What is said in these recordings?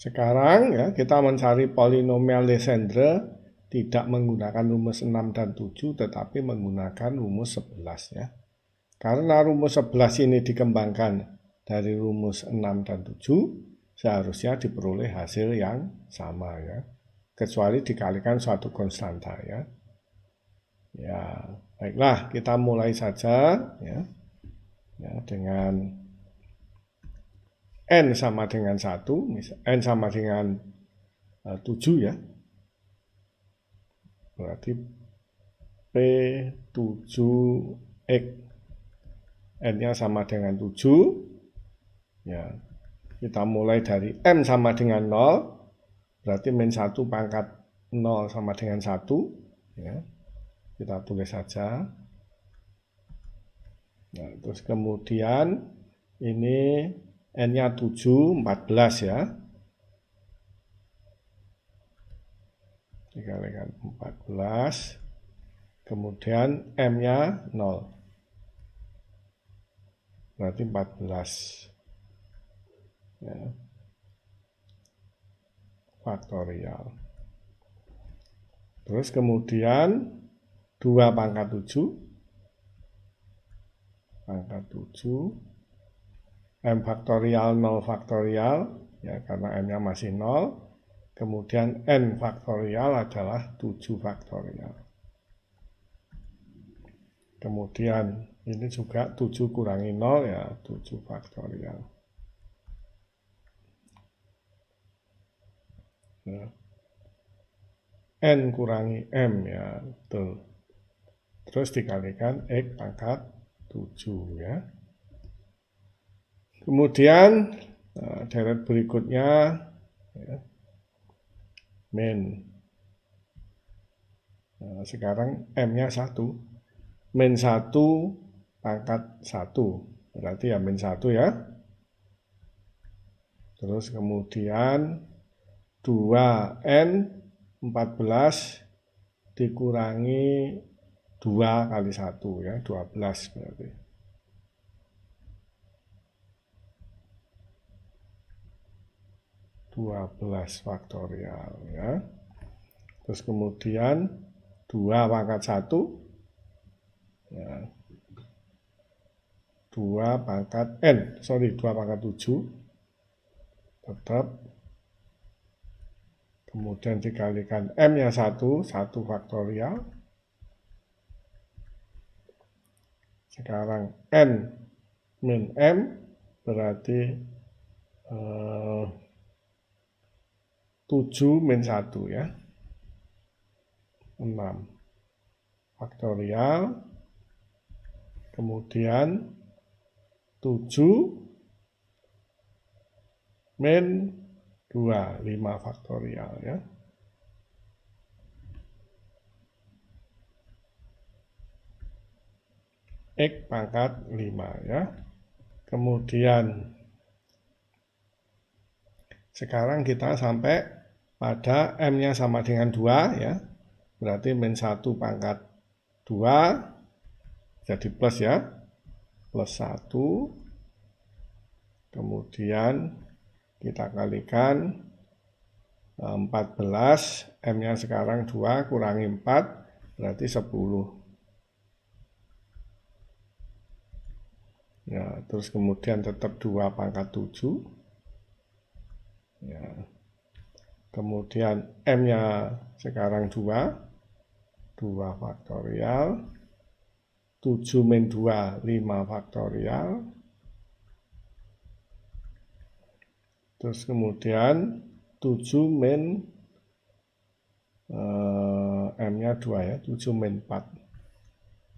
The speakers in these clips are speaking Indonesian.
Sekarang ya kita mencari polinomial Legendre tidak menggunakan rumus 6 dan 7 tetapi menggunakan rumus 11 ya. Karena rumus 11 ini dikembangkan dari rumus 6 dan 7, seharusnya diperoleh hasil yang sama ya. Kecuali dikalikan suatu konstanta ya. Ya, baiklah kita mulai saja ya. Ya, dengan N sama dengan 1, N sama dengan 7 ya. Berarti P7X N-nya sama dengan 7 ya. Kita mulai dari M sama dengan 0, berarti min 1 pangkat 0 sama dengan 1 ya. Kita tulis saja. Nah, terus kemudian ini N-nya 7, 14 ya. Dikalikan 14. Kemudian M-nya 0. Berarti 14. Ya. Faktorial. Terus kemudian 2 pangkat 7. Pangkat 7. M faktorial 0 faktorial. Ya, karena M-nya masih 0. Kemudian N faktorial adalah 7 faktorial. Kemudian ini juga 7 kurangi 0 ya, 7 faktorial. Ya. N kurangi M ya, betul. Terus dikalikan X pangkat 7 ya. Kemudian deret berikutnya ya, min. Nah, sekarang M-nya 1. Min 1 pangkat 1. Berarti ya min 1 ya. Terus kemudian 2N 14 dikurangi 2 kali 1 ya, 12 berarti. faktorial ya. Terus kemudian 2 pangkat 1 ya. 2 pangkat N, 2 pangkat 7 tetap. Kemudian dikalikan M-nya 1 faktorial. Sekarang N min M berarti 7 min 1 ya. 6 faktorial. Kemudian 7 min 2, 5 faktorial ya. X pangkat 5 ya. Kemudian sekarang kita sampai pada M-nya sama dengan 2 ya. Berarti min 1 pangkat 2 jadi plus ya. Plus 1. Kemudian kita kalikan 14, M-nya sekarang 2 kurangi 4 berarti 10. Ya, terus kemudian tetap 2 pangkat 7. Ya. Kemudian M-nya sekarang 2 faktorial. 7 min 2, 5 faktorial. Terus kemudian 7 min M-nya 2 ya, 7 min 4,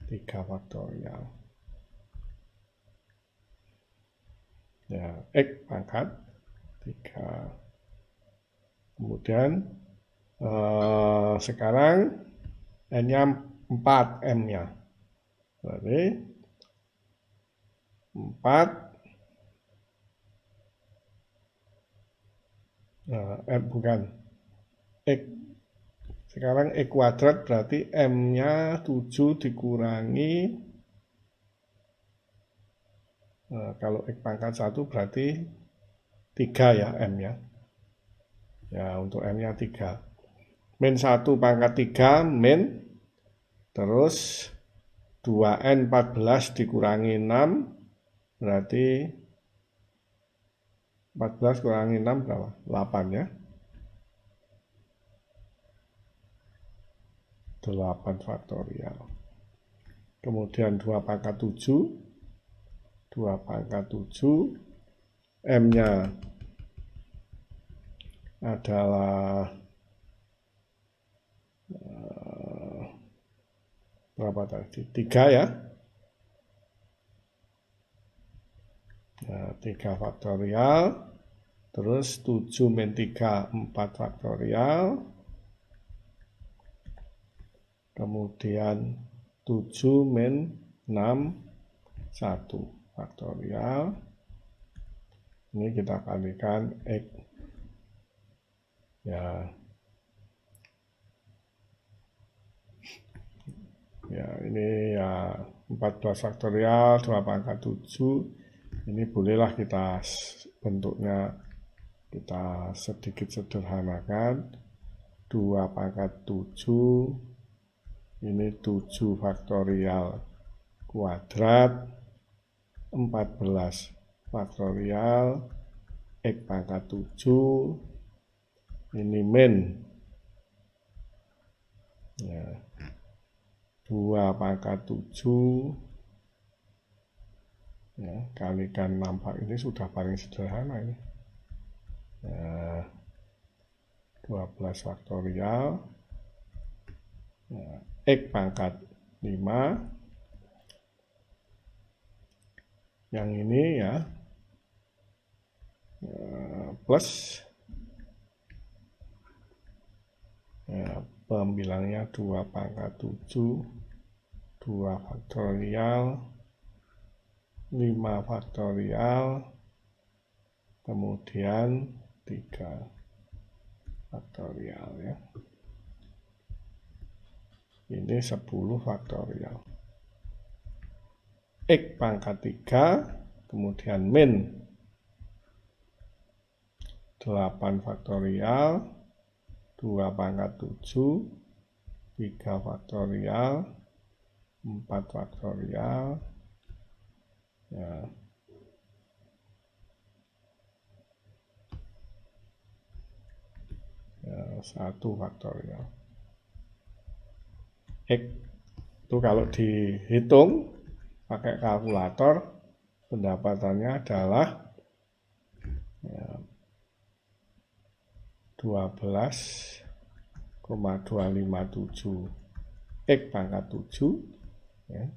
3 faktorial. Ya, X pangkat 3. Kemudian sekarang N-nya 4, M-nya. Berarti 4 bukan X. Sekarang X kuadrat berarti M-nya 7 dikurangi kalau X pangkat 1 berarti 3 ya M ya. Ya, untuk M-nya 3. Min 1 pangkat 3, min. Terus 2N 14 dikurangi 6, berarti 14 kurangi 6 berapa? 8 ya. 8 faktorial. Kemudian 2 pangkat 7. 2 pangkat 7. M-nya adalah berapa tadi? 3 ya. Nah, 3 faktorial. Terus 7 min 3, 4 faktorial. Kemudian 7 min 6, 1 faktorial. Ini kita kalikan X. Ya. Ya, ini ya 14 faktorial, 2 pangkat 7. Ini bolehlah kita bentuknya kita sedikit sederhanakan. 2 pangkat 7. Ini 7 faktorial kuadrat. 14 faktorial X pangkat 7. Ini min. Ya. 2 pangkat 7 ya, kalikan 6 ini sudah paling sederhana ini. Ya, 12 faktorial ya, X pangkat 5. Yang ini ya, plus ya, pembilangnya 2 pangkat 7, 2 faktorial, 5 faktorial, kemudian 3 faktorial ya. Ini 10 faktorial. X pangkat 3, kemudian min 8 faktorial, 2 pangkat 7, 3 faktorial, 4 faktorial, ya. Ya, 1 faktorial. X itu kalau dihitung pakai kalkulator, pendapatannya adalah ya, 12,257 X pangkat 7 ya.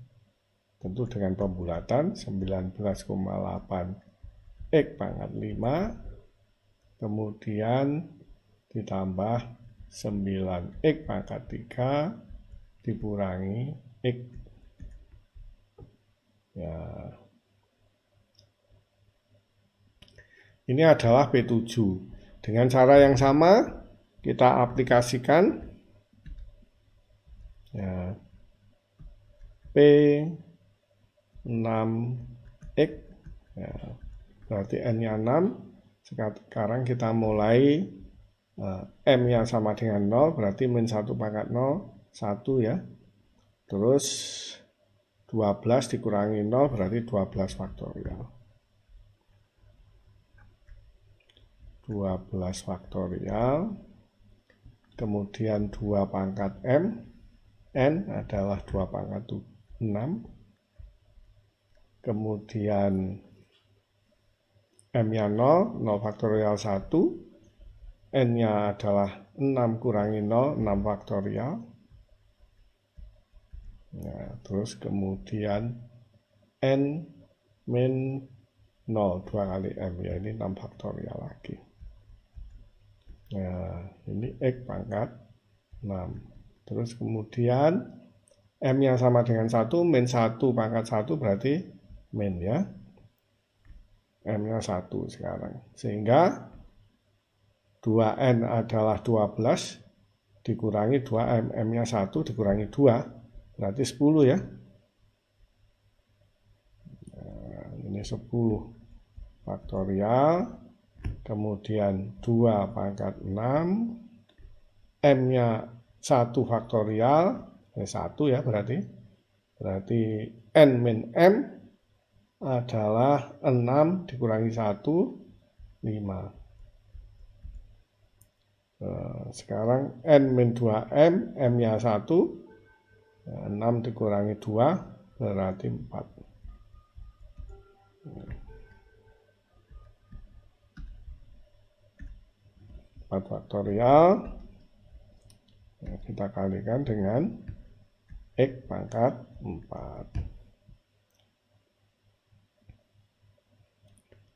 Tentu dengan pembulatan 19,8 X pangkat 5, kemudian ditambah 9 X pangkat 3 dikurangi X ya. Ini adalah P7. Dengan cara yang sama kita aplikasikan ya, P6X ya, berarti N-nya 6. Sekarang kita mulai M yang sama dengan 0, berarti min 1 pangkat 0, 1 ya. Terus 12 dikurangi 0 berarti 12 faktorial. 12 faktorial. Kemudian 2 pangkat M. N adalah 2 pangkat 6. Kemudian M-nya 0, 0 faktorial 1. N-nya adalah 6 kurangi 0, 6 faktorial. Nah, terus kemudian N min 0, 2 kali M, ya ini 6 faktorial lagi. Nah, ini X pangkat 6. Terus kemudian M yang sama dengan 1, min 1 pangkat 1 berarti min ya. M-nya 1 sekarang. Sehingga 2N adalah 12 dikurangi 2M, M-nya 1 dikurangi 2, berarti 10 ya. Nah, ini 10 faktorial kemudian 2 pangkat 6, M-nya 1 faktorial, 1 ya berarti N min M adalah 6 dikurangi 1, 5. Sekarang N min 2M, M-nya 1, 6 dikurangi 2 berarti 4. 4 faktorial, kita kalikan dengan X pangkat 4.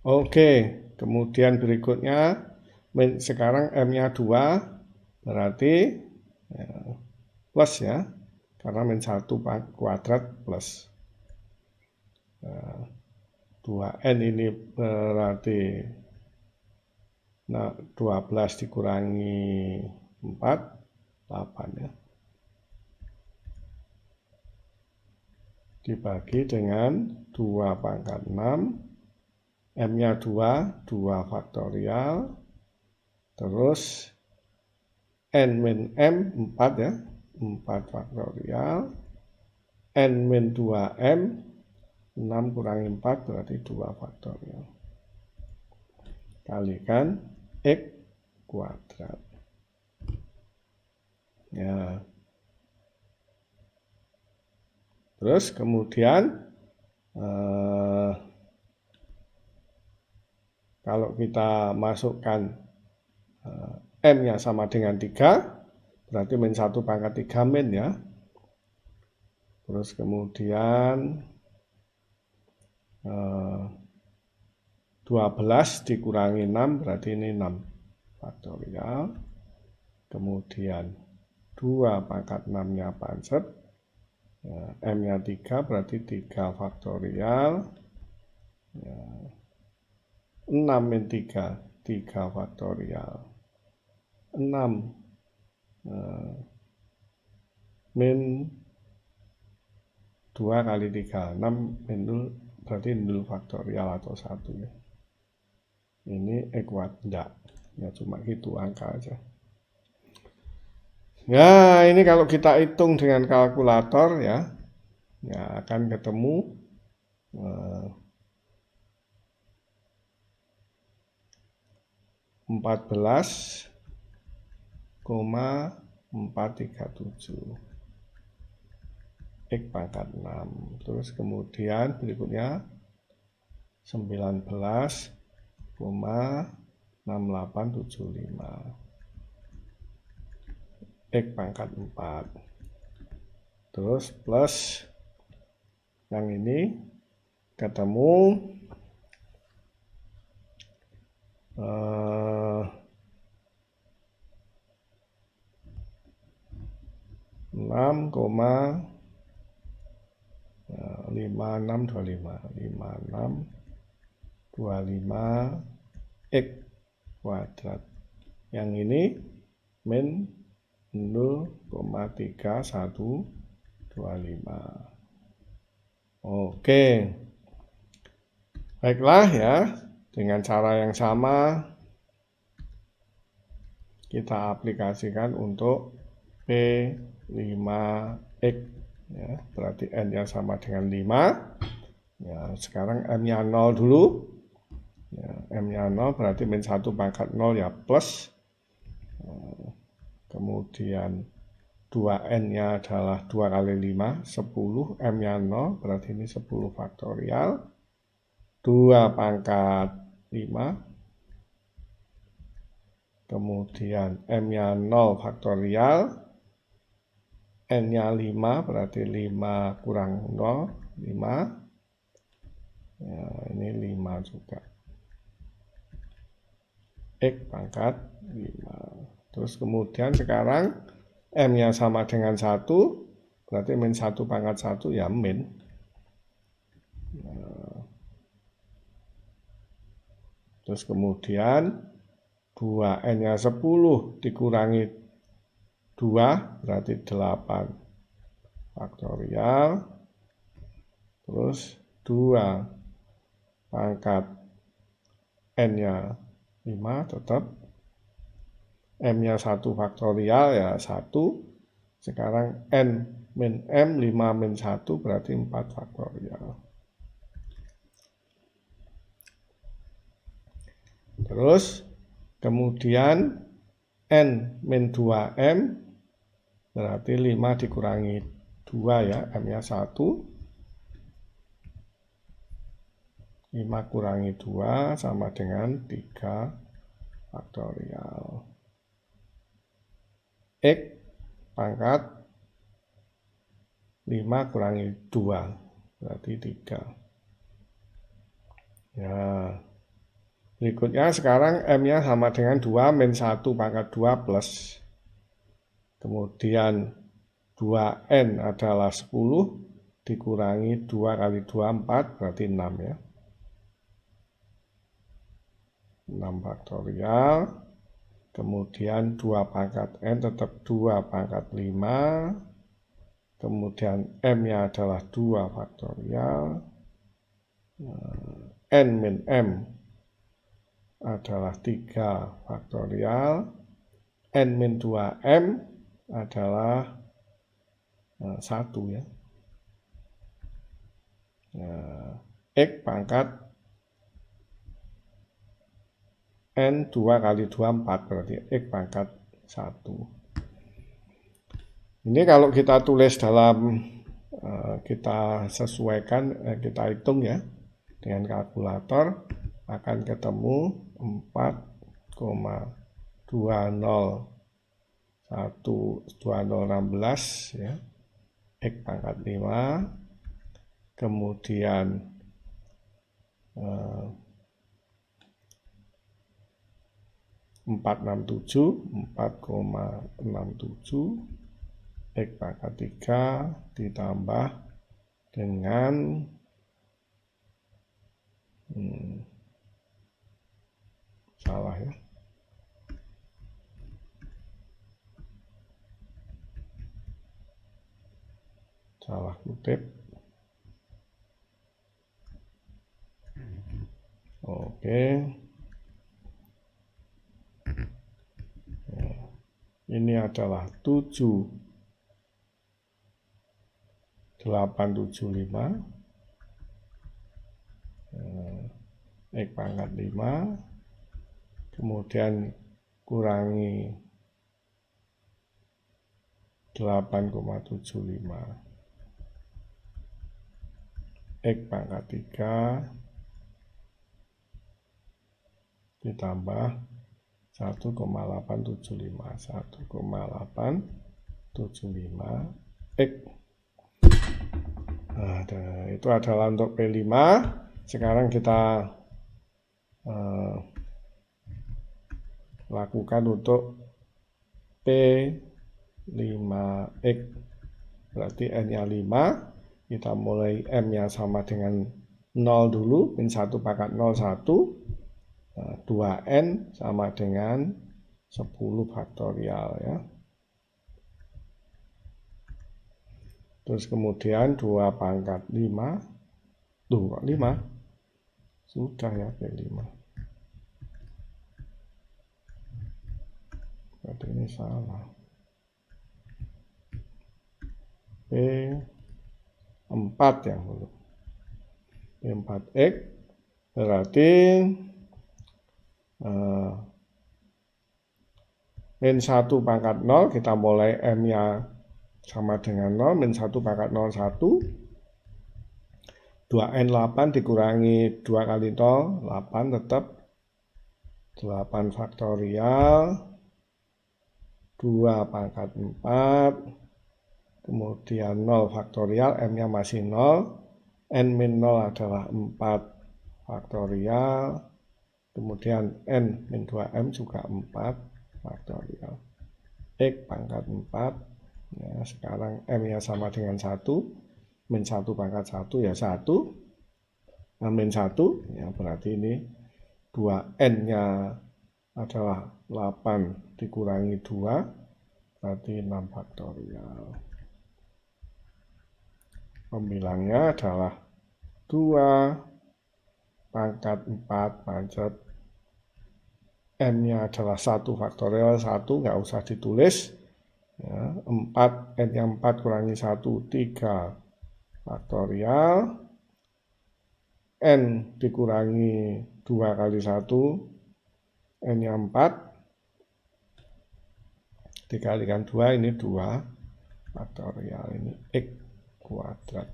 Oke, kemudian berikutnya sekarang M-nya 2 berarti plus ya, karena min 1 kuadrat plus 2N ini berarti 12 dikurangi 4, 8 ya. Dibagi dengan 2 pangkat 6, M-nya 2, 2 faktorial, terus N min M 4 ya, 4 faktorial, N min 2M, 6 kurangi 4 berarti 2 faktorial. Kalikan X kuadrat. Ya. Terus kemudian kalau kita masukkan M-nya sama dengan 3, berarti min 1 pangkat 3 min ya. Terus kemudian 12 dikurangi 6 berarti ini 6 faktorial. Kemudian 2 pangkat 6-nya panset. M-nya 3 berarti 3 faktorial. 6 min 3, 3 faktorial. 6 min 2 kali 3, 6 min 0 berarti 0 faktorial atau 1 ya. Ini enggak, ya cuma gitu angka aja. Ya, ini kalau kita hitung dengan kalkulator ya akan ketemu 14,437 X pangkat 6. Terus kemudian berikutnya 19,6875 X pangkat 4. Terus plus yang ini ketemu 5625 X kuadrat. Yang ini min 0,3125. Oke. Baiklah ya, dengan cara yang sama kita aplikasikan untuk P5X ya, berarti N-nya sama dengan 5. Ya, sekarang M-nya 0 dulu. Ya, M-nya 0 berarti min 1 pangkat 0 ya plus. Kemudian 2N-nya adalah 2 kali 5, 10. M-nya 0 berarti ini 10 faktorial. 2 pangkat 5. Kemudian M-nya 0 faktorial. N-nya 5 berarti 5 kurang 0, 5. Ya, ini 5 juga. X pangkat 5. Terus kemudian sekarang M-nya sama dengan 1, berarti min 1 pangkat 1 ya min. Nah, terus kemudian 2N-nya 10 dikurangi 2, berarti 8 faktorial. Terus 2 pangkat N-nya 5 tetap. M-nya 1 faktorial ya 1. Sekarang N min M, 5 min 1 berarti 4 faktorial. Terus kemudian N min 2M berarti 5 dikurangi 2 ya, M-nya 1. 5 kurangi 2 sama dengan 3 faktorial. X pangkat 5 kurangi 2 berarti 3. Ya. Berikutnya sekarang M-nya sama dengan 2 min 1 pangkat 2 plus. Kemudian 2N adalah 10 dikurangi 2 kali 2, 4 berarti 6 ya. 6 faktorial. Kemudian 2 pangkat N tetap 2 pangkat 5. Kemudian M-nya adalah 2 faktorial. N min M adalah 3 faktorial. N min 2M adalah 1 ya. X pangkat N 2 kali 2, 4 berarti X pangkat 1. Ini kalau kita tulis dalam, kita sesuaikan, kita hitung ya dengan kalkulator, akan ketemu 4,2016 ya, X pangkat 5, kemudian 4,67 X pangkat 3 ditambah dengan salah ya, salah kutip. Oke. Ini adalah 7,875 X pangkat 5, kemudian kurangi 8,75 X pangkat 3 ditambah 1,875 X. Nah, itu adalah untuk P5. Sekarang kita lakukan untuk P5X. Berarti N-nya 5. Kita mulai M-nya sama dengan 0 dulu. Min 1 pangkat 0, 1. 2N sama dengan 10 faktorial ya. Terus kemudian 2 pangkat 5. Tuh kok 5? Sudah ya P5. Berarti ini salah. P4 yang dulu. P4X berarti min 1 pangkat 0, kita mulai M-nya sama dengan 0, min 1 pangkat 0, 1. 2N 8 dikurangi 2 kali 0, 8 tetap. 8 faktorial. 2 pangkat 4. Kemudian 0 faktorial, M-nya masih 0. N min 0 adalah 4 faktorial. Kemudian N min 2M juga 4 faktorial. X pangkat 4. Ya, sekarang M-nya sama dengan 1. Min 1 pangkat 1 ya 1. Nah, min 1 ya berarti ini 2N-nya adalah 8 dikurangi 2 berarti 6 faktorial. Pembilangnya adalah 2 pangkat 4 pangkat M-nya adalah 1 faktorial 1, nggak usah ditulis. Ya, 4, N-nya 4 kurangi 1, 3 faktorial. N dikurangi 2 kali 1, N-nya 4. Dikalikan 2, ini 2 faktorial, ini X kuadrat.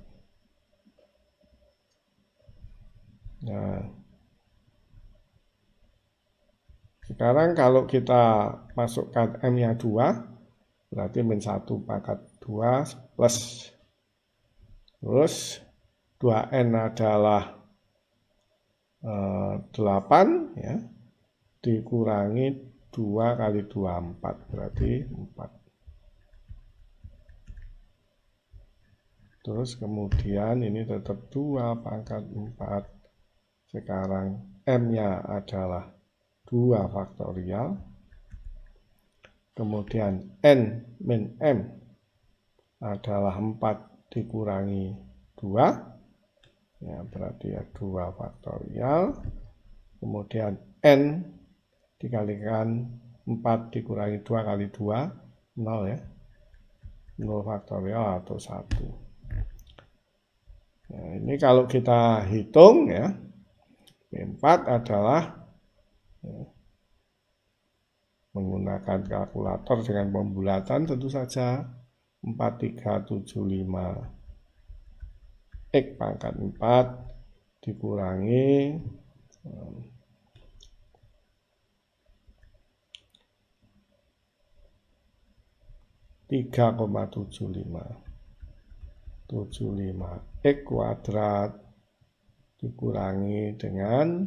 Nah, sekarang kalau kita masukkan M-nya 2, berarti min 1 pangkat 2 plus. Terus 2N adalah 8, ya, dikurangi 2 kali 2, 4, berarti 4. Terus kemudian ini tetap 2 pangkat 4. Sekarang M-nya adalah 2 faktorial. Kemudian N min M adalah 4 dikurangi 2. Ya, berarti ya 2 faktorial. Kemudian N dikalikan 4 dikurangi 2 kali 2, 0 ya. 0 faktorial atau 1. Nah, ini kalau kita hitung ya, P4 adalah ya, menggunakan kalkulator dengan pembulatan tentu saja 4375 X pangkat 4 dikurangi 3,75 X kuadrat dikurangi dengan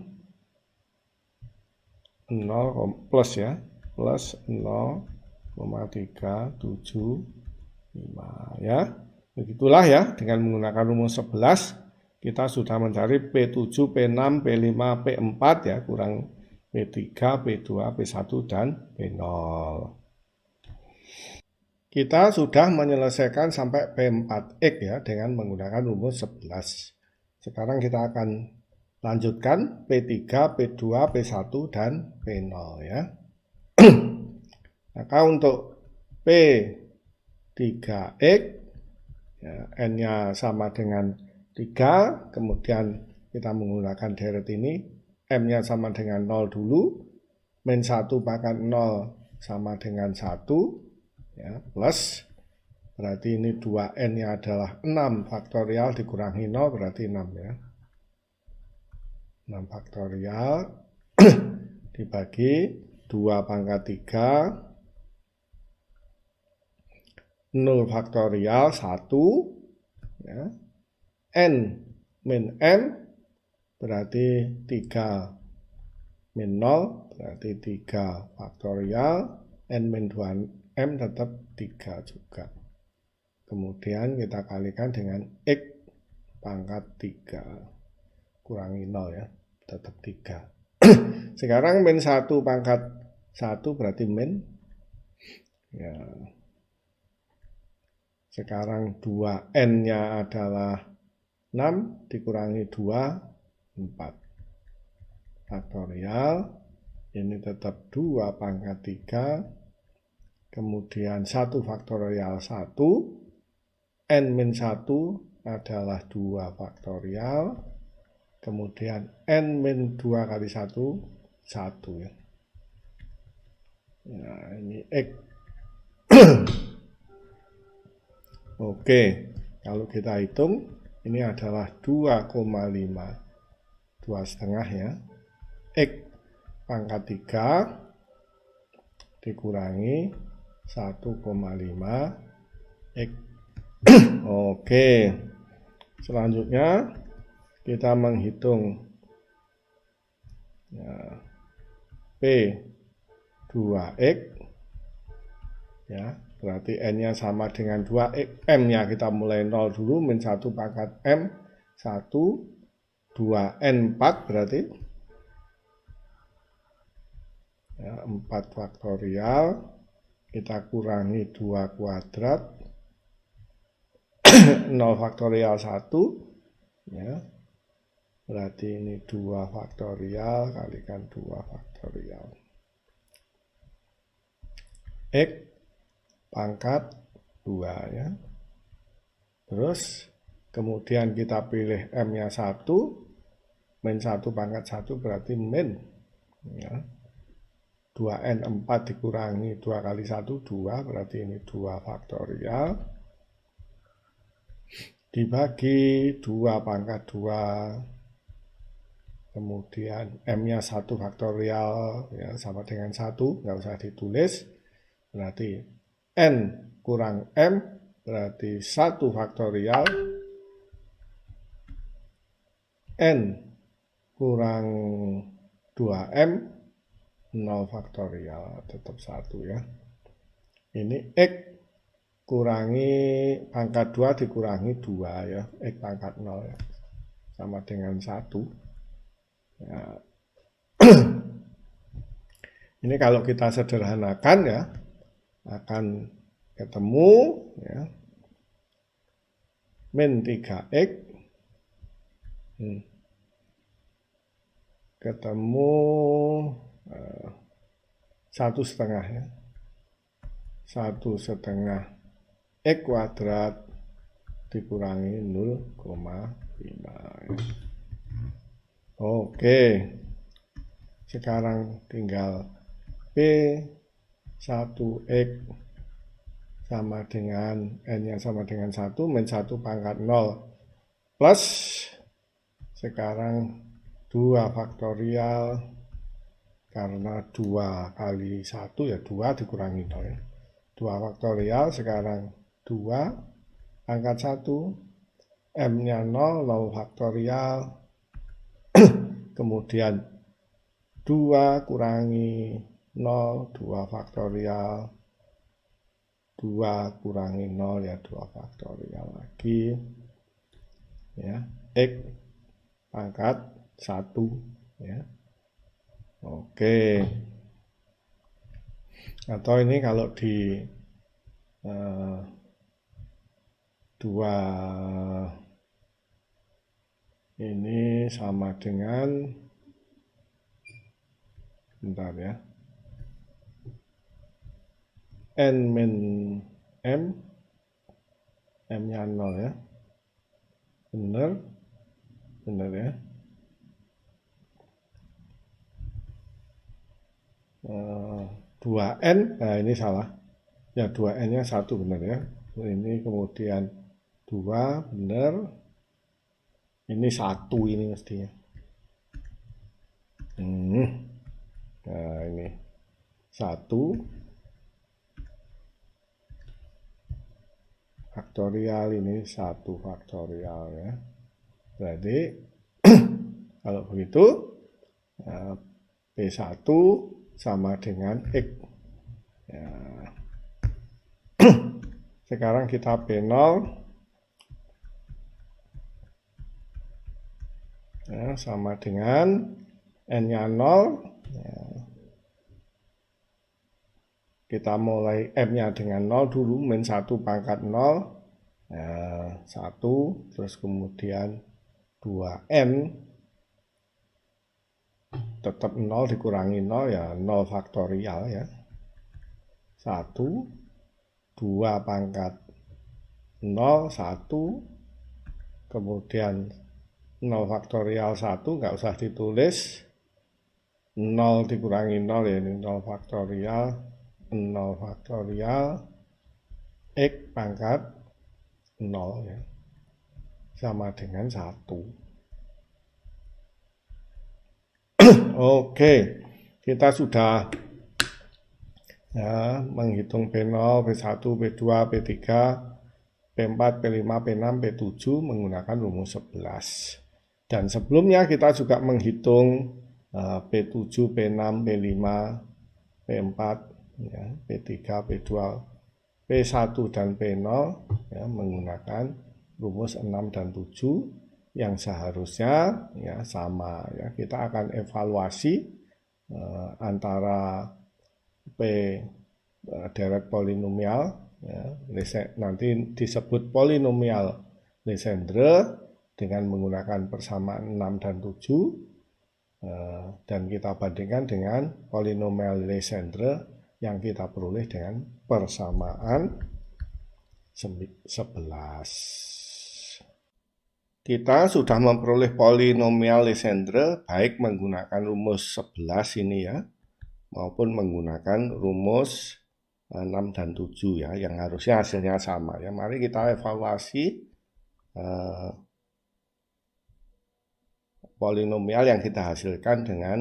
0 plus ya, plus 0,375 ya. Begitulah ya, dengan menggunakan rumus 11 kita sudah mencari P7, P6, P5, P4 ya, kurang P3, P2, P1 dan P0. Kita sudah menyelesaikan sampai P4X ya dengan menggunakan rumus 11. Sekarang kita akan lanjutkan P3, P2, P1 dan P0 ya. Maka untuk P3X ya, N-nya sama dengan 3, kemudian kita menggunakan deret ini, M-nya sama dengan 0 dulu, min 1 pangkat 0 sama dengan 1, ya, plus, berarti ini 2N-nya adalah 6 faktorial dikurangi 0, berarti 6 ya. 6 faktorial dibagi 2 pangkat 3, 0 faktorial 1 ya. N min M berarti 3 min 0 berarti 3 faktorial, N min 2M tetap 3 juga. Kemudian kita kalikan dengan X pangkat 3 kurangi 0 ya, tetap 3. Sekarang min 1 pangkat 1 berarti min ya. Sekarang 2N-nya adalah 6 dikurangi 2, 4 faktorial, ini tetap 2 pangkat 3, kemudian 1 faktorial 1, N min 1 adalah 2 faktorial, kemudian N min 2 kali 1, 1 ya. Nah, ini X. Oke, kalau kita hitung, ini adalah 2,5, 2,5 ya. X pangkat 3 dikurangi 1,5 X. Oke, selanjutnya kita menghitung ya, P2X ya. Berarti N-nya sama dengan 2X, M-nya kita mulai 0 dulu, min 1 pangkat M, 1, 2N 4 berarti. Ya, 4 faktorial, kita kurangi 2 kuadrat, 0 faktorial 1, ya. Berarti ini 2 faktorial kalikan 2 faktorial. X pangkat 2 ya. Terus kemudian kita pilih M-nya 1, min 1 pangkat 1 berarti min ya. 2N 4 dikurangi 2 kali 1, 2, berarti ini 2 faktorial. Dibagi 2 pangkat 2. Kemudian M-nya 1 faktorial ya, sama dengan 1, nggak usah ditulis. Berarti N kurang M berarti 1 faktorial. N kurang 2M 0 faktorial, tetap 1 ya. Ini X kurangi pangkat 2 dikurangi 2 ya, X pangkat 0 ya, sama dengan 1 ya. Ini kalau kita sederhanakan ya, akan ketemu ya, min 3X ketemu 1,5 ya, 1,5 X kuadrat dikurangi 0,5 ya. Oke, sekarang tinggal P1X sama dengan N-nya sama dengan 1, min 1 pangkat 0 plus sekarang 2 faktorial, karena 2 kali 1 ya 2 dikurangi 0 ya. 2 faktorial sekarang 2 pangkat 1, M-nya 0, 0 faktorial, kemudian 2 kurangi 0, 2 faktorial, 2 kurangi 0 ya 2 faktorial lagi ya, X pangkat 1 ya. Oke, atau ini kalau di 2 ini sama dengan, bentar ya, N min M, M-nya 0 ya, bener ya. 2N, nah ini salah ya, 2N-nya 1 bener ya, ini kemudian 2 bener, ini 1 ini mestinya. Nah ini 1 faktorial, ini 1 faktorial ya. Berarti kalau begitu P1 sama dengan X ya. Sekarang kita P0 ya, sama dengan N-nya 0 ya. Kita mulai M-nya dengan 0 dulu, min 1 pangkat 0 ya, 1, terus kemudian 2N tetap 0 dikurangi 0 ya 0 faktorial ya, 1, 2 pangkat 0, 1, kemudian 0 faktorial 1, nggak usah ditulis, 0 dikurangi 0 ya, ini 0 faktorial, 0 faktorial X pangkat 0 ya, sama dengan 1. Oke, kita sudah ya, menghitung P0, P1, P2, P3, P4, P5, P6, P7 menggunakan rumus 11. Dan sebelumnya kita juga menghitung P7, P6, P5, P4, ya, P3, P2, P1 dan P0 ya, menggunakan rumus 6 dan 7 yang seharusnya ya sama ya. Kita akan evaluasi antara P deret polinomial ya, nanti disebut polinomial Legendre dengan menggunakan persamaan 6 dan 7 dan kita bandingkan dengan polinomial Legendre yang kita peroleh dengan persamaan 11. Kita sudah memperoleh polinomial Legendre baik menggunakan rumus 11 ini ya, maupun menggunakan rumus 6 dan 7 ya, yang harusnya hasilnya sama ya. Mari kita evaluasi polinomial yang kita hasilkan dengan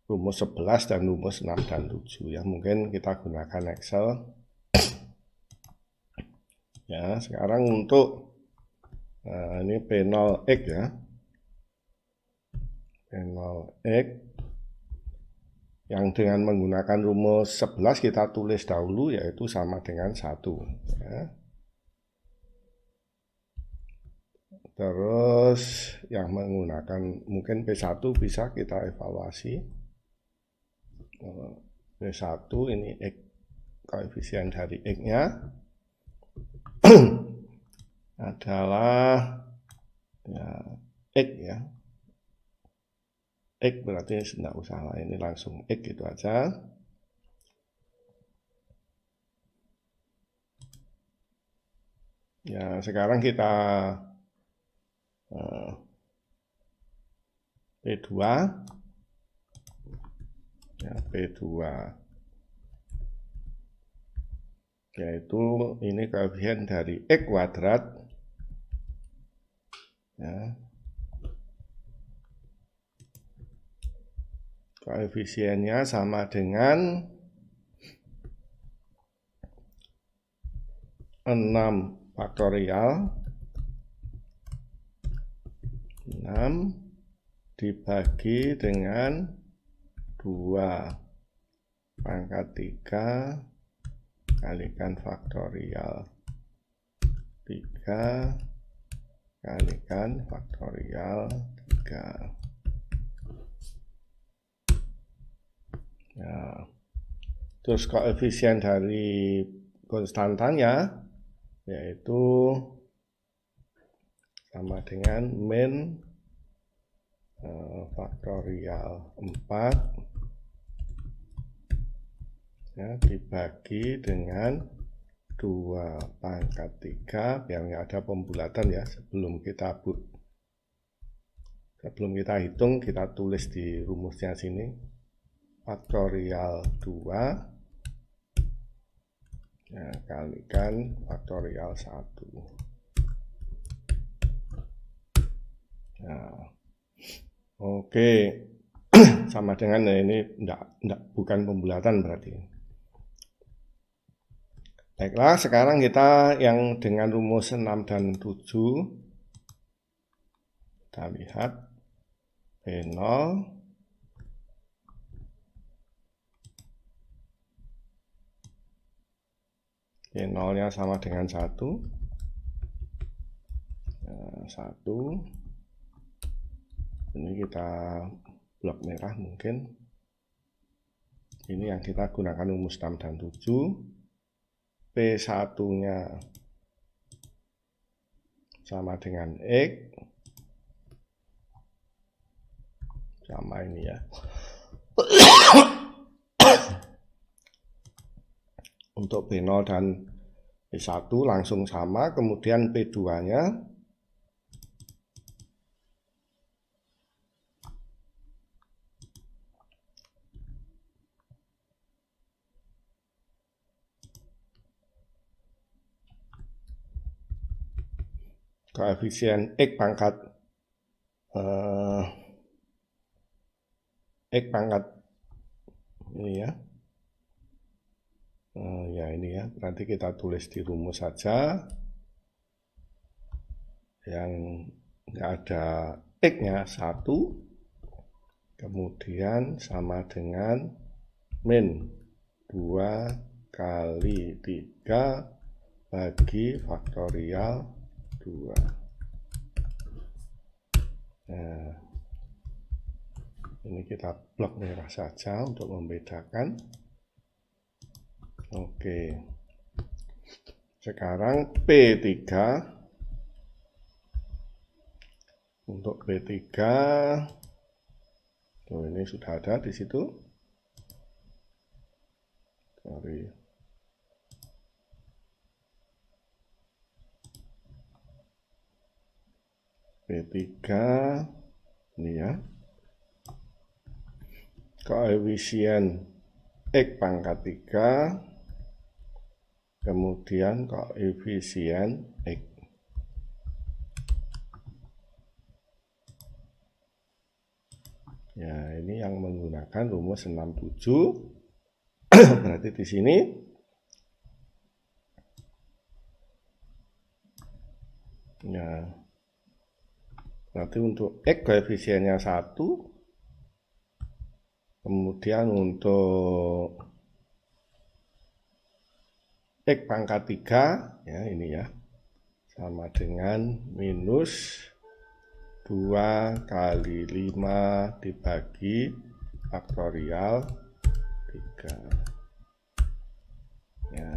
rumus 11 dan rumus 6 dan 7 ya. Mungkin kita gunakan Excel. Ya, sekarang untuk ini P0X ya. P0X yang dengan menggunakan rumus 11 kita tulis dahulu, yaitu sama dengan 1 ya. Terus yang menggunakan mungkin P1 bisa kita evaluasi. P1 ini X, koefisien dari X-nya adalah ya, X ya. X berarti tidak usah lah, ini langsung X gitu aja. Ya, sekarang kita P2 ya, P2 yaitu ini koefisien dari X kuadrat ya. Koefisiennya sama dengan 6 faktorial 6 dibagi dengan 2 pangkat 3 kalikan faktorial 3 kalikan faktorial 3 ya. Terus koefisien dari konstantanya yaitu sama dengan min faktorial 4 ya, dibagi dengan 2 pangkat 3 biar nggak ada pembulatan ya. Sebelum kita hitung, kita tulis di rumusnya sini faktorial 2 ya, kalikan faktorial 1 ya. Oke. Sama dengan ini bukan pembulatan berarti. Baiklah, sekarang kita yang dengan rumus 6 dan 7 kita lihat P0 P0-nya sama dengan 1 ini kita blok merah mungkin. Ini yang kita gunakan rumus 6 dan 7. P1-nya sama dengan X sama ini ya. Untuk P0 dan P1 langsung sama, kemudian P2-nya koefisien X pangkat ini ya. Ya ini ya, nanti kita tulis di rumus saja yang nggak ada X-nya 1, kemudian sama dengan min 2 kali 3 bagi faktorial 2. Nah, ini kita blok merah saja untuk membedakan. Oke. Sekarang P3. Untuk P3 ini sudah ada di situ. Sorry. P3 ini ya. Koefisien X pangkat 3, kemudian koefisien X. Ya, ini yang menggunakan rumus 67. Berarti di sini ya, nanti untuk X koefisiennya 1, kemudian untuk X pangkat 3 ya, ini ya, sama dengan minus 2 kali 5 dibagi faktorial 3 ya.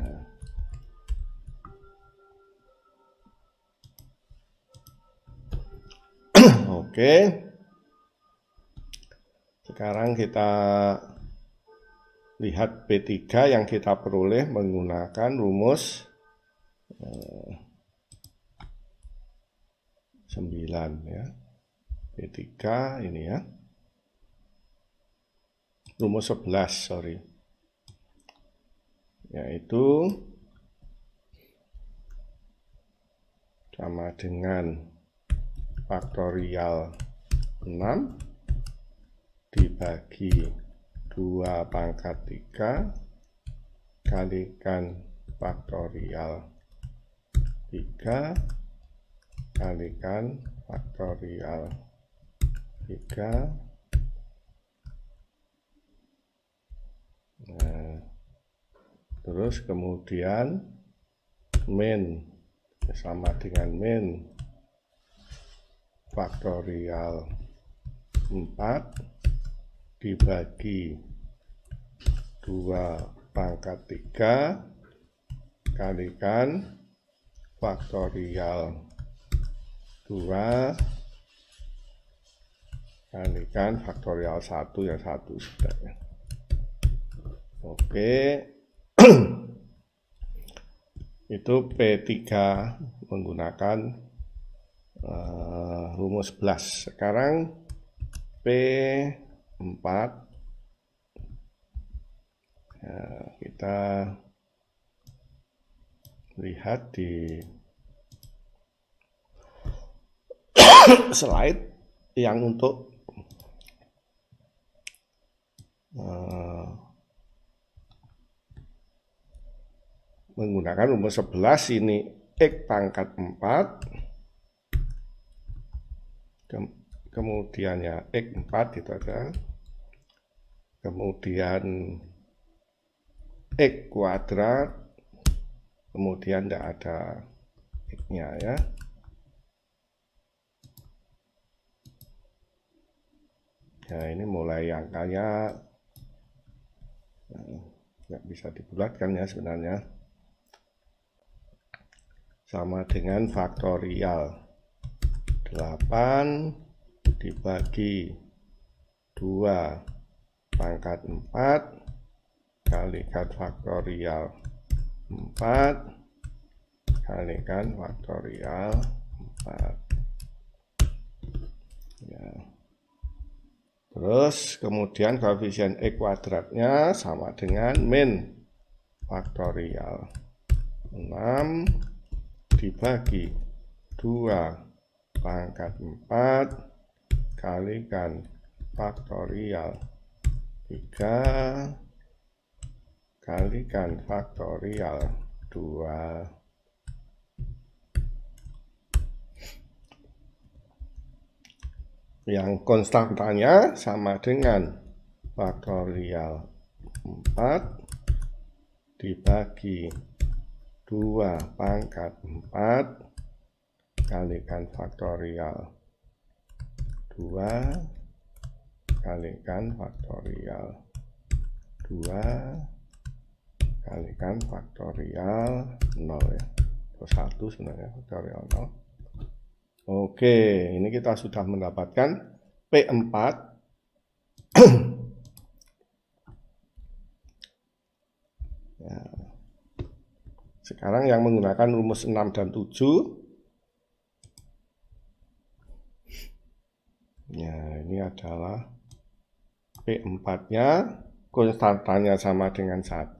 Oke, sekarang kita lihat P3 yang kita peroleh menggunakan rumus 9 ya. P3 ini ya. Rumus 11, sorry. Yaitu sama dengan faktorial 6 dibagi 2 pangkat 3 kalikan faktorial 3 kalikan faktorial 3. Nah, terus kemudian min sama dengan min faktorial 4 dibagi 2 pangkat 3 kalikan faktorial 2 kalikan faktorial 1 ya, 1 sebenarnya. Oke. Itu P3 menggunakan rumus 11. Sekarang P4 ya, kita lihat di slide yang untuk menggunakan rumus 11 ini X pangkat 4 kemudian ya X4 itu ada, kemudian X kuadrat, kemudian tidak ada X-nya ya. Nah, ini mulai angkanya nggak bisa dibulatkan ya sebenarnya. Sama dengan faktorial 8 dibagi 2 pangkat 4 kalikan faktorial 4 kalikan faktorial 4 ya. Terus kemudian koefisien X kuadratnya sama dengan min faktorial 6 dibagi 2 pangkat 4 kalikan faktorial 3 kalikan faktorial 2. Yang konstantanya sama dengan faktorial 4 dibagi 2 pangkat 4 kalikan faktorial 2 kalikan faktorial 2 kalikan faktorial 0 ya, terus 1 sebenarnya faktorial 0. Oke, ini kita sudah mendapatkan P4 Sekarang yang menggunakan rumus 6 dan 7. Ya, ini adalah P4-nya, konstantanya sama dengan 1.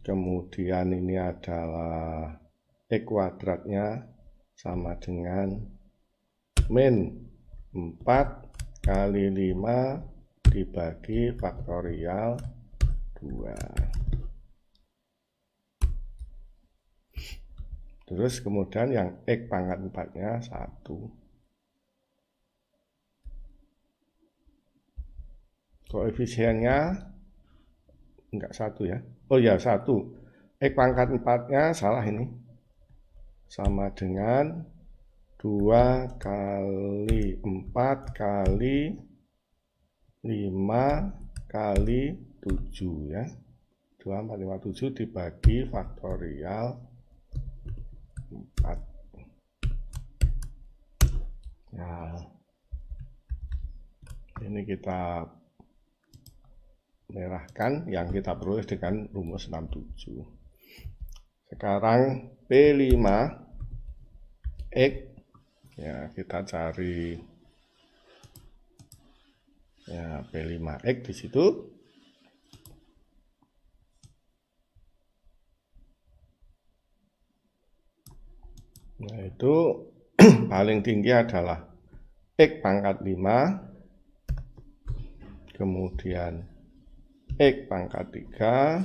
Kemudian ini adalah X kuadratnya sama dengan min 4 kali 5 dibagi faktorial 2. Terus kemudian yang X pangkat 4-nya 1. Koefisiennya enggak 1 ya. Oh ya 1. X pangkat 4-nya salah ini. Sama dengan 2 kali 4 kali 5 kali 7 ya. 2, 4, 5, 7 dibagi faktorial 4. Nah, ini kita merahkan yang kita peroleh dengan rumus 67. Sekarang P5X, ya kita cari ya P5X di situ. Nah, itu paling tinggi adalah X pangkat 5, kemudian X pangkat 3,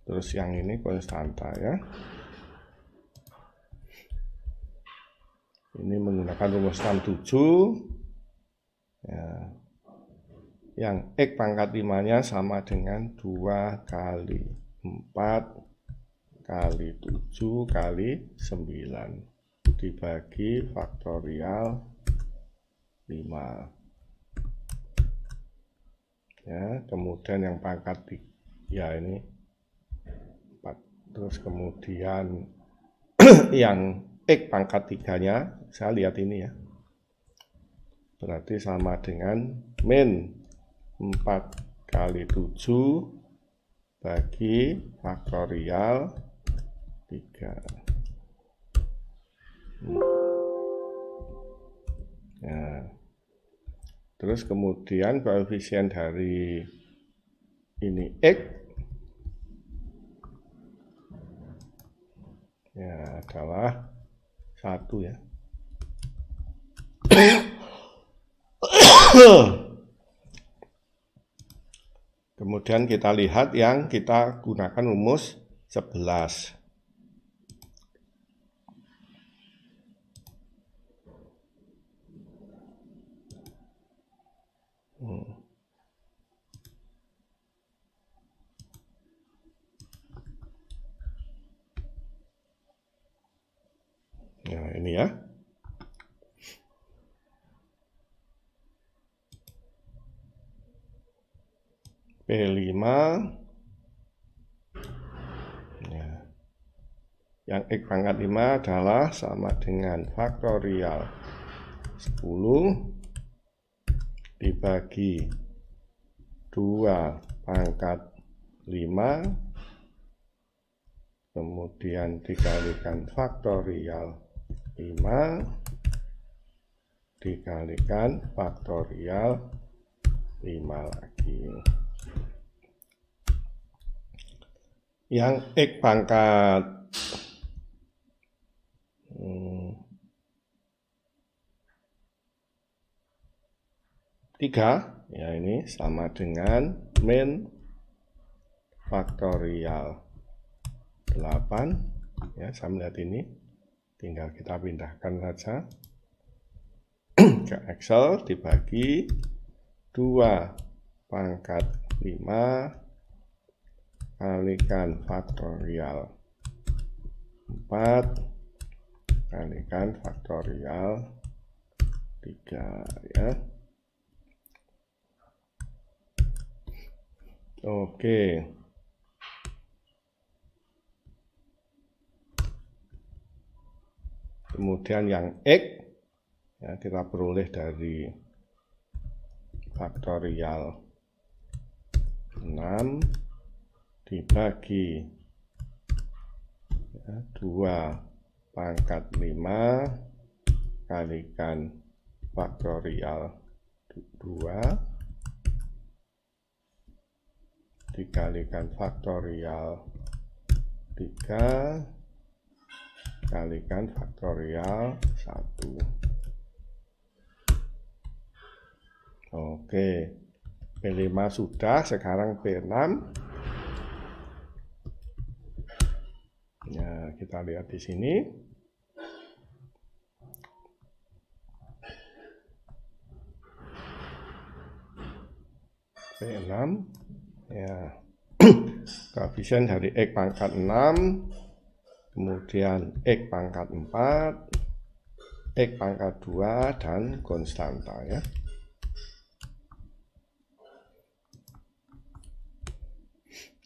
terus yang ini konstanta ya. Ini menggunakan rumus 67 ya. Yang X pangkat 5-nya sama dengan 2 kali 4 kali 7 kali 9 dibagi faktorial 5. Ya, kemudian yang pangkat ya ini 4. Terus kemudian yang X pangkat 3-nya, saya lihat ini ya. Berarti sama dengan min 4 kali 7 bagi faktorial 3. Nah, terus kemudian koefisien dari ini X ya adalah 1 ya. Kemudian kita lihat yang kita gunakan rumus 11. Nah, ini ya. P5 ya. Yang X pangkat 5 adalah sama dengan faktorial 10 dibagi 2 pangkat 5 kemudian dikalikan faktorial 5 dikalikan faktorial 5 lagi. Yang X pangkat 3 ya ini sama dengan min faktorial 8 ya, saya melihat ini tinggal kita pindahkan saja ke Excel dibagi 2 pangkat 5 kalikan faktorial 4 kalikan faktorial 3 ya. Oke. Kemudian yang X ya, kita peroleh dari faktorial 6 dibagi 2 pangkat 5 kalikan faktorial 2 dikalikan faktorial 3 kalikan faktorial 1. Oke, P5 sudah, sekarang P6. Ya, kita lihat di sini. P6 ya. Koefisien dari X pangkat 6, kemudian X pangkat 4, X pangkat 2, dan konstanta ya.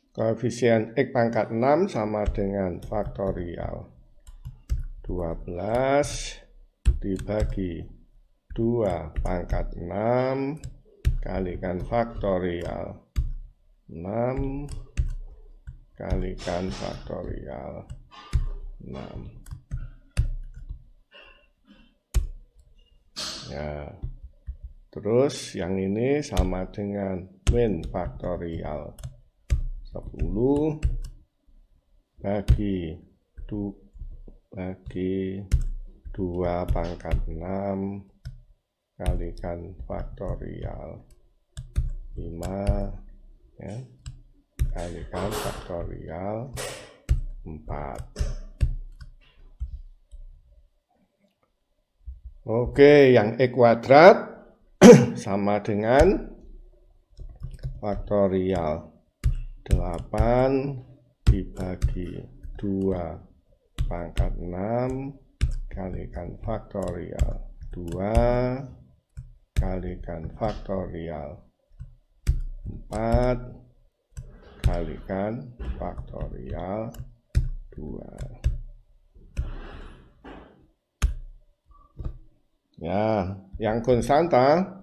Koefisien X pangkat 6 sama dengan faktorial 12 dibagi 2 pangkat 6 kalikan faktorial 6 kalikan faktorial 6. Ya. Terus yang ini sama dengan min faktorial 10 bagi 2 pangkat 6 kalikan faktorial 5 ya, kalikan faktorial 4. Oke, yang X kuadrat sama dengan faktorial 8 dibagi 2 pangkat 6 kalikan faktorial 2 kalikan faktorial 4 kalikan faktorial 2. Ya, yang konstanta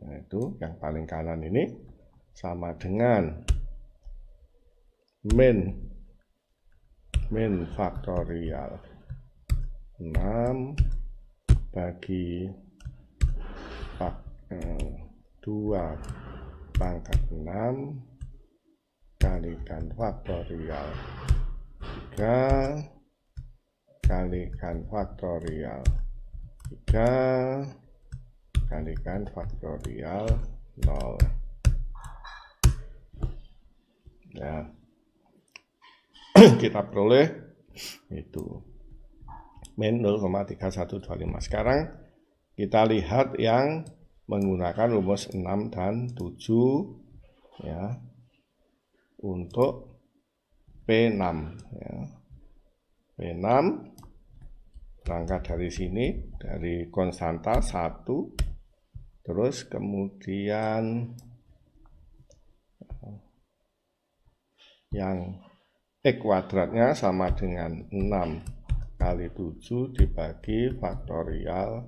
nah itu yang paling kanan ini sama dengan min faktorial 6 bagi 2 pangkat 6 kalikan faktorial 3 kalikan faktorial 3 kalikan faktorial 0. Ya. Kita peroleh itu min 0,3125. Sekarang kita lihat yang menggunakan rumus 6 dan 7 ya untuk P6 ya. P6 berangkat dari sini, dari konstanta 1, terus kemudian yang X kuadratnya sama dengan 6 kali 7 dibagi faktorial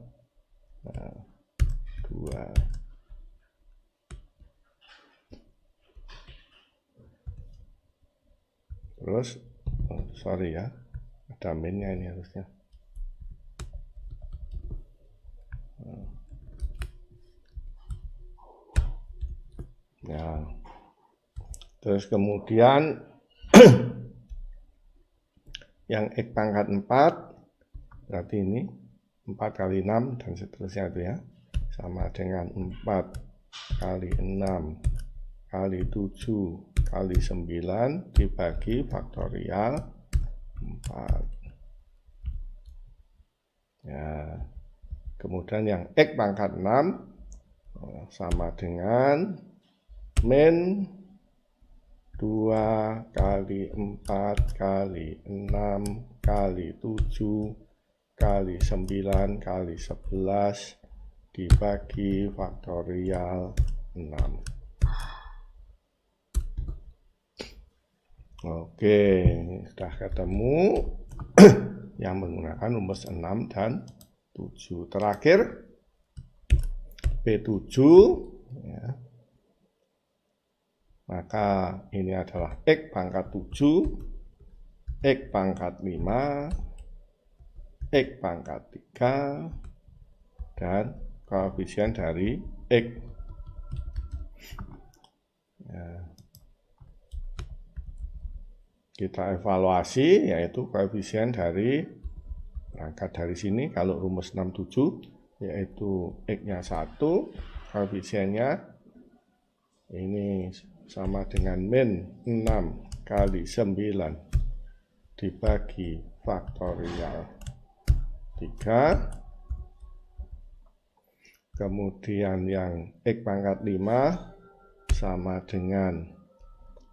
2. Terus, sorry ya, ada minnya ini harusnya. Ya, terus kemudian yang X pangkat 4 berarti ini 4 kali 6 dan seterusnya itu ya, sama dengan 4 kali 6 kali 7 kali 9 dibagi faktorial 4 ya. Kemudian yang X pangkat 6 sama dengan min 2 kali 4 kali 6 kali 7 kali 9 kali 11 dibagi faktorial 6. Oke, sudah ketemu. yang menggunakan rumus 6 dan 7. Terakhir B7 ya. Maka ini adalah X pangkat 7, X pangkat 5, X pangkat 3, dan koefisien dari X. Ya. Kita evaluasi, yaitu koefisien dari, berangkat dari sini, kalau rumus 67, yaitu X-nya 1, koefisiennya ini sama dengan min 6 kali 9 dibagi faktorial 3. Kemudian yang X pangkat 5 sama dengan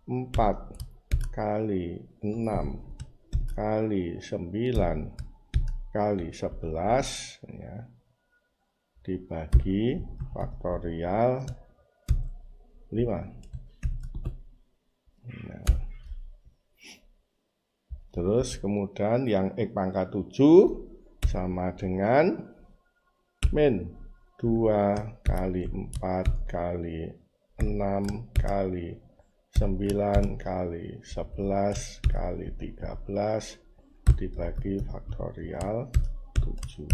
4 kali 6 kali 9 kali 11 ya, dibagi faktorial 5. Nah, terus kemudian yang X pangkat 7 sama dengan min 2 kali 4 kali 6 kali 9 kali 11 kali 13 dibagi faktorial 7.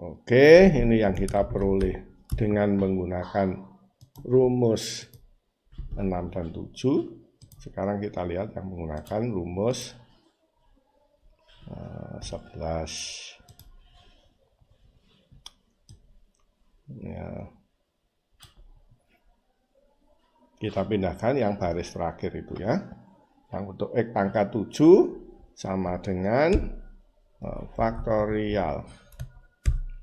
Oke, ini yang kita peroleh dengan menggunakan rumus 6 dan 7. Sekarang kita lihat yang menggunakan rumus 11. Ya. Kita pindahkan yang baris terakhir itu ya. Yang untuk X pangkat 7 sama dengan faktorial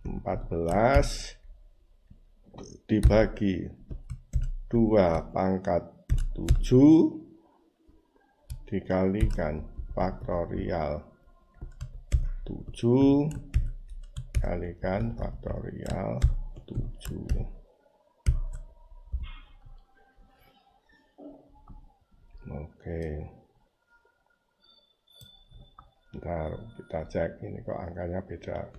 14 dibagi 2 pangkat 7 dikalikan faktorial 7 kalikan faktorial 7. Oke. Bentar, kita cek ini kok angkanya beda.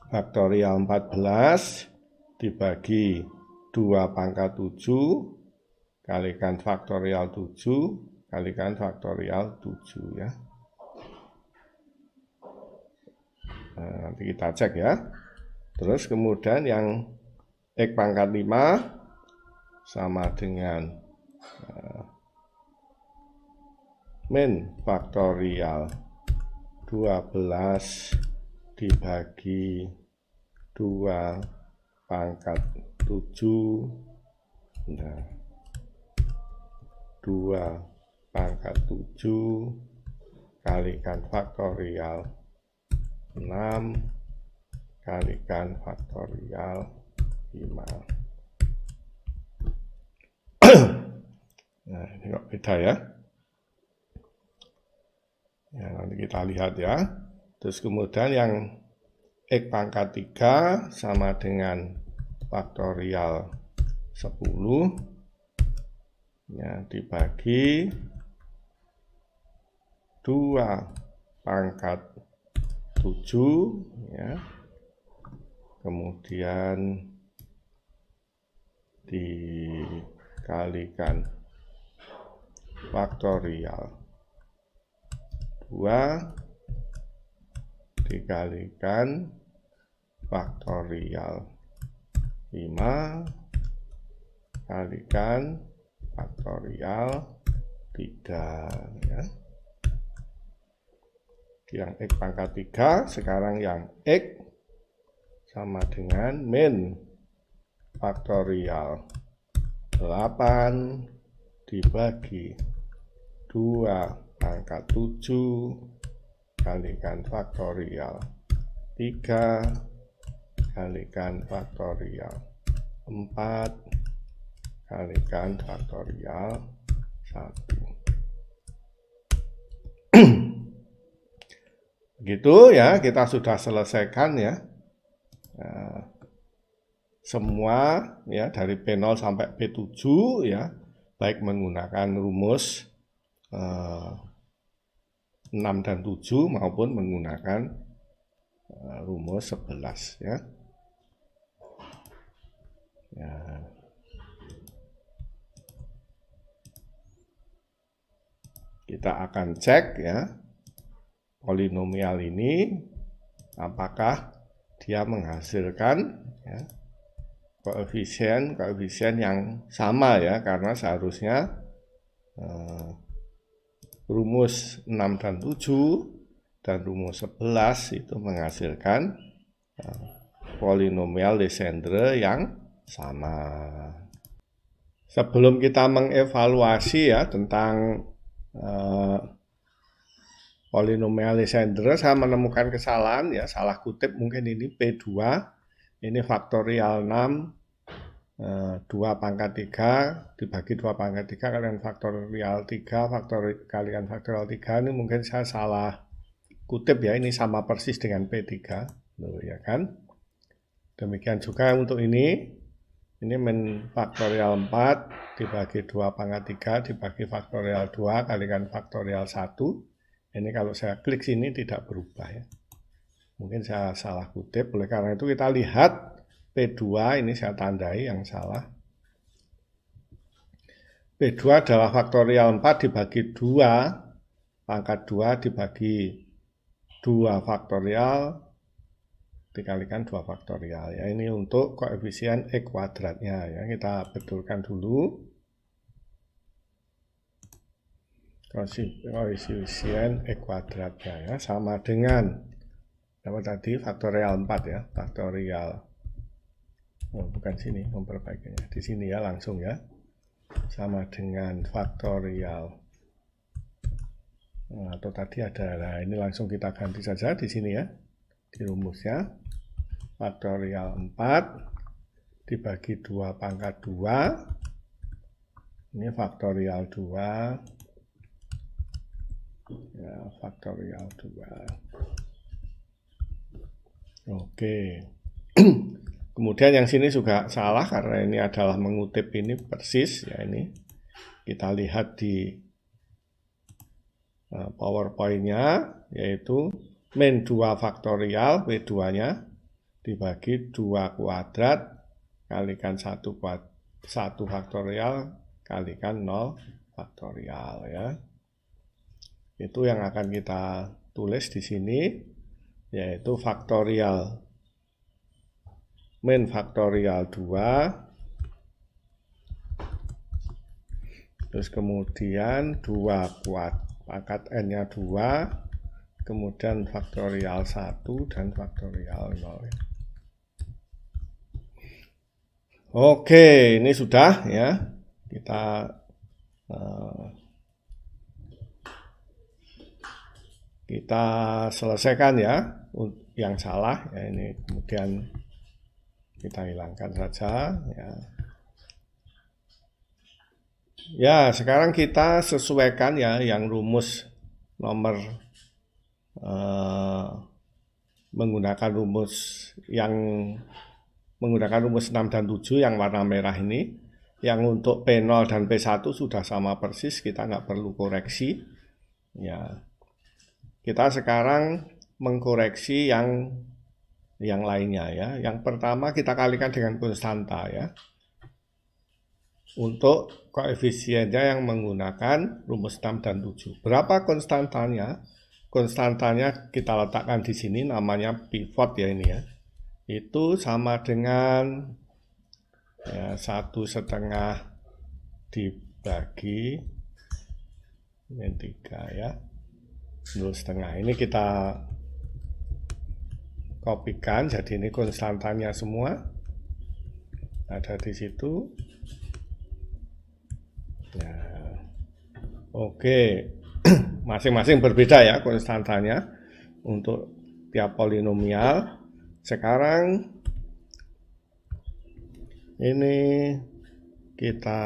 Faktorial 14 dibagi 2 pangkat 7 kalikan faktorial 7 kalikan faktorial 7 ya. Nah, nanti kita cek ya. Terus kemudian yang X pangkat 5 sama dengan min faktorial 12 dibagi 2 pangkat 7 nah, 2 pangkat 7 kalikan faktorial 6 kalikan faktorial 5. Nah, ini kok beda ya. Ya, nanti kita lihat ya. Terus kemudian yang X pangkat 3 sama dengan faktorial 10 ya, dibagi 2 pangkat 7 ya. Kemudian dikalikan faktorial 2 dikalikan faktorial 5 kalikan faktorial 3 ya. Yang X pangkat 3 sekarang yang X sama dengan min faktorial 8 dibagi 2 pangkat 7 kalikan faktorial 3 kalikan faktorial 4 kalikan faktorial 1. Begitu ya, kita sudah selesaikan ya. Nah, semua ya dari P0 sampai P7 ya, baik menggunakan rumus 6 dan 7 maupun menggunakan rumus 11 ya. Kita akan cek ya polinomial ini apakah dia menghasilkan ya, koefisien yang sama ya, karena seharusnya rumus 6 dan 7 dan rumus 11 itu menghasilkan polinomial Legendre yang sama. Sebelum kita mengevaluasi ya tentang polinomial Legendre, saya menemukan kesalahan ya, salah kutip mungkin ini P2, ini faktorial 6, 2 pangkat 3 dibagi 2 pangkat 3 kalikan faktorial 3, kalikan faktorial 3, ini mungkin saya salah kutip ya, ini sama persis dengan P3 loh, ya kan. Demikian juga untuk ini min faktorial 4 dibagi 2 pangkat 3 dibagi faktorial 2 kalikan faktorial 1. Ini kalau saya klik sini tidak berubah ya. Mungkin saya salah kutip, oleh karena itu kita lihat P2, ini saya tandai yang salah. P2 adalah faktorial 4 dibagi 2 pangkat 2 dibagi 2 faktorial dikalikan 2 faktorial ya. Ini untuk koefisien E kuadratnya ya. Kita betulkan dulu. Koefisien E kuadratnya ya sama dengan apa tadi, faktorial 4 ya, faktorial bukan sini memperbaikinya, di sini ya langsung ya, sama dengan faktorial atau tadi ada, nah ini langsung kita ganti saja di sini ya, di rumusnya faktorial 4 dibagi 2 pangkat 2, ini faktorial 2 ya, faktorial 2. Oke. Kemudian yang sini juga salah karena ini adalah mengutip ini persis ya, ini kita lihat di PowerPoint-nya, yaitu min 2 faktorial W2-nya dibagi 2 kuadrat kalikan 1 faktorial kalikan 0 faktorial ya. Itu yang akan kita tulis di sini, yaitu faktorial min faktorial 2 terus kemudian 2 pangkat n-nya 2 kemudian faktorial 1 dan faktorial 0. Oke, ini sudah ya, kita selesaikan ya yang salah ya, ini kemudian kita hilangkan saja ya. Ya, sekarang kita sesuaikan ya yang rumus nomor menggunakan rumus 6 dan 7 yang warna merah ini. Yang untuk P0 dan P1 sudah sama persis, kita nggak perlu koreksi. Ya. Kita sekarang mengkoreksi yang lainnya ya. Yang pertama kita kalikan dengan konstanta ya. Untuk koefisiennya yang menggunakan rumus 6 dan 7. Berapa konstantanya? Konstantanya kita letakkan di sini, namanya pivot ya ini ya. Itu sama dengan ya, 1,5 dibagi min 3 ya. 0,5. Ini kita kopikan, jadi ini konstantanya semua ada di situ. Ya, oke, masing-masing berbeda ya konstantanya untuk tiap polinomial. Sekarang ini kita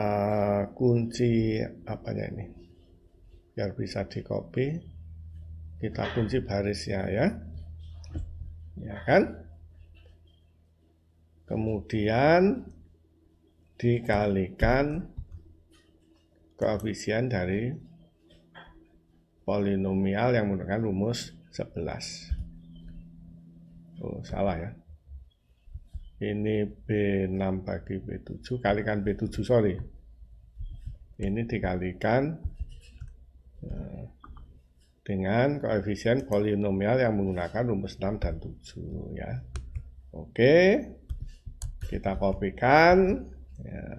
kunci apanya ini biar bisa di copy, kita kunci barisnya ya, ya kan, kemudian dikalikan koefisien dari polinomial yang menggunakan rumus 11. Oh, salah ya. Ini B6 bagi B7 kalikan B7, sorry. Ini dikalikan dengan koefisien polinomial yang menggunakan rumus 6 dan 7 ya. Oke. Kita kopikan ya.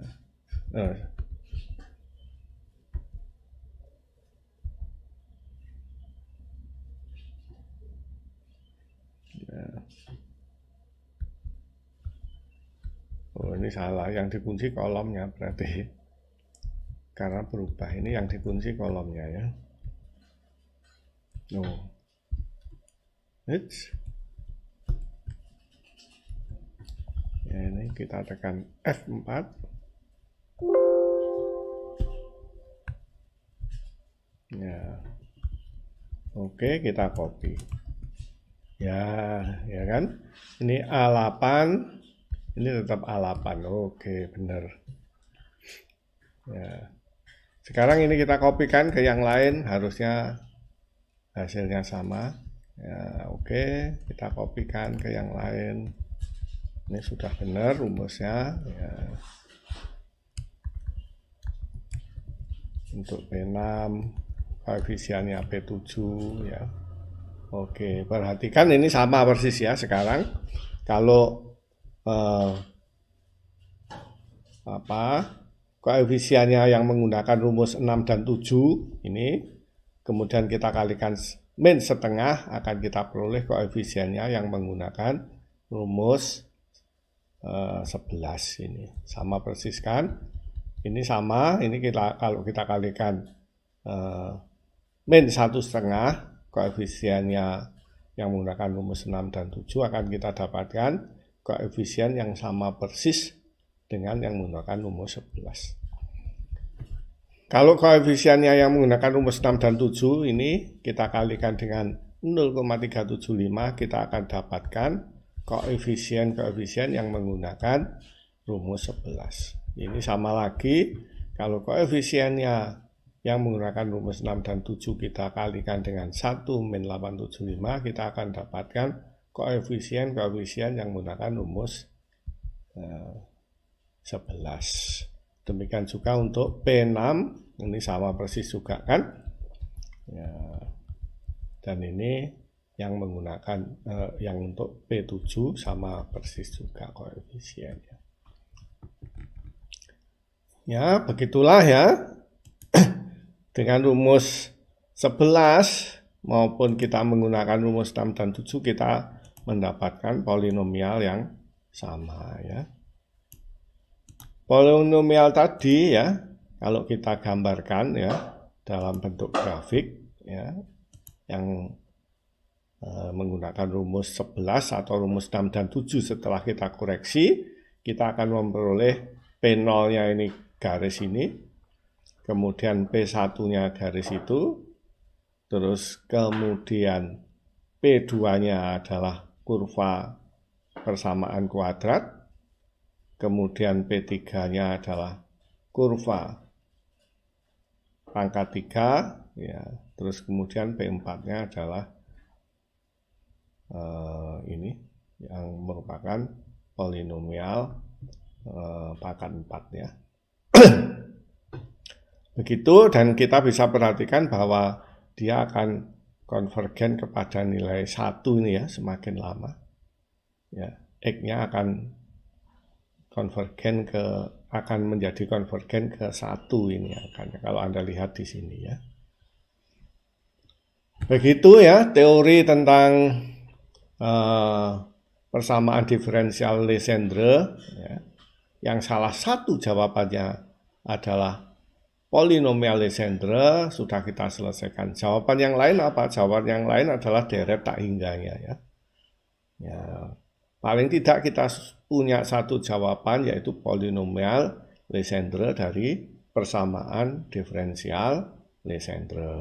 Oh, ini salah, yang dikunci kolomnya berarti karena berubah. Ini yang dikunci kolomnya ya. Oh. Ya, ini kita tekan F4. Ya. Oke, kita copy. Ya kan? Ini A8, ini tetap A8. Oke, benar. Ya. Sekarang ini kita kopikan ke yang lain, harusnya hasilnya sama. Ya, oke, kita kopikan ke yang lain. Ini sudah benar rumusnya. Ya. Untuk P6, koefisiennya P7 ya. Oke, perhatikan ini sama persis ya sekarang. Kalau koefisiennya yang menggunakan rumus 6 dan 7 ini, kemudian kita kalikan min setengah, akan kita peroleh koefisiennya yang menggunakan rumus 11 ini. Sama persis kan? Ini sama, ini kalau kita kalikan min 1/2, koefisiennya yang menggunakan rumus 6 dan 7 akan kita dapatkan koefisien yang sama persis dengan yang menggunakan rumus 11. Kalau koefisiennya yang menggunakan rumus 6 dan 7 ini kita kalikan dengan 0,375, kita akan dapatkan koefisien yang menggunakan rumus 11. Ini sama lagi, kalau koefisiennya yang menggunakan rumus 6 dan 7 kita kalikan dengan 1 min 875, kita akan dapatkan koefisien yang menggunakan rumus 11. Demikian juga untuk P6, ini sama persis juga kan ya. Dan ini yang menggunakan yang untuk P7 sama persis juga koefisiennya. Ya, begitulah ya. Dengan rumus 11 maupun kita menggunakan rumus 6 dan 7 kita mendapatkan polinomial yang sama ya. Polinomial tadi ya, kalau kita gambarkan ya dalam bentuk grafik ya, yang menggunakan rumus 11 atau rumus 6 dan 7 setelah kita koreksi, kita akan memperoleh P0-nya ini garis ini. Kemudian P1-nya garis itu, terus kemudian P2-nya adalah kurva persamaan kuadrat, kemudian P3-nya adalah kurva pangkat 3, ya, terus kemudian P4-nya adalah ini yang merupakan polinomial pangkat 4 ya. Begitu, dan kita bisa perhatikan bahwa dia akan konvergen kepada nilai 1 ini ya, semakin lama. Ya, X-nya akan menjadi konvergen ke 1 ini akan, kalau Anda lihat di sini ya. Begitu ya teori tentang persamaan diferensial Legendre ya, yang salah satu jawabannya adalah polinomial Legendre. Sudah kita selesaikan. Jawaban yang lain apa? Jawaban yang lain adalah deret tak hingganya ya. Ya, paling tidak kita punya satu jawaban, yaitu polinomial Legendre dari persamaan diferensial Legendre.